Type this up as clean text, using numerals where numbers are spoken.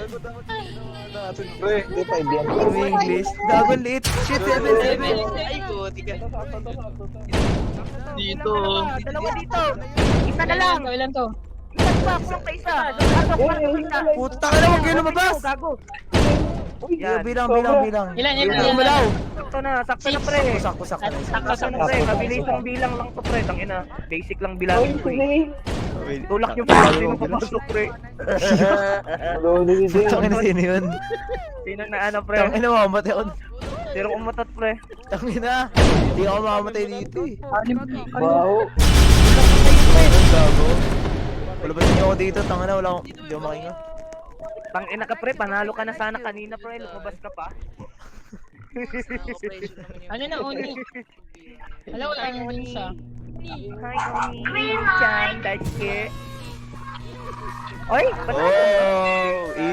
Gago dapat natin, pre. Hindi, 5 yan. English. Gago lit. Shit, 7-7. Ay, buti ka. Dito. Dalawa dito. Isa na lang. Ilan to? Isa pa, kulang pa isa. Pasok, pasok isa. Puta ka na, huwag kayo lumabas. Gago. Bilang. Ilan? Sakto na pre. Sakto. Sakto na pre. Mabilisang bilang lang to pre. Tangina. Basic lang bilangin ko eh. Tulak yung pa. Sino papasok pre? Putang ina, sino yun? Sino na ano pre? Tangina, mamamatay ako. Sino umutot pre? Tangina, hindi ako mamamatay dito eh. Wow. Gago. Palabasin niyo ako dito, tangina, wala akong, hindi ako makinga. Tangina ka pre. Panalo ka na sana kanina pre. Lumabas ka pa. Ano na, Oni? Hello, ano din siya? Hi Oni. Chan, that's it. Oy, Oh,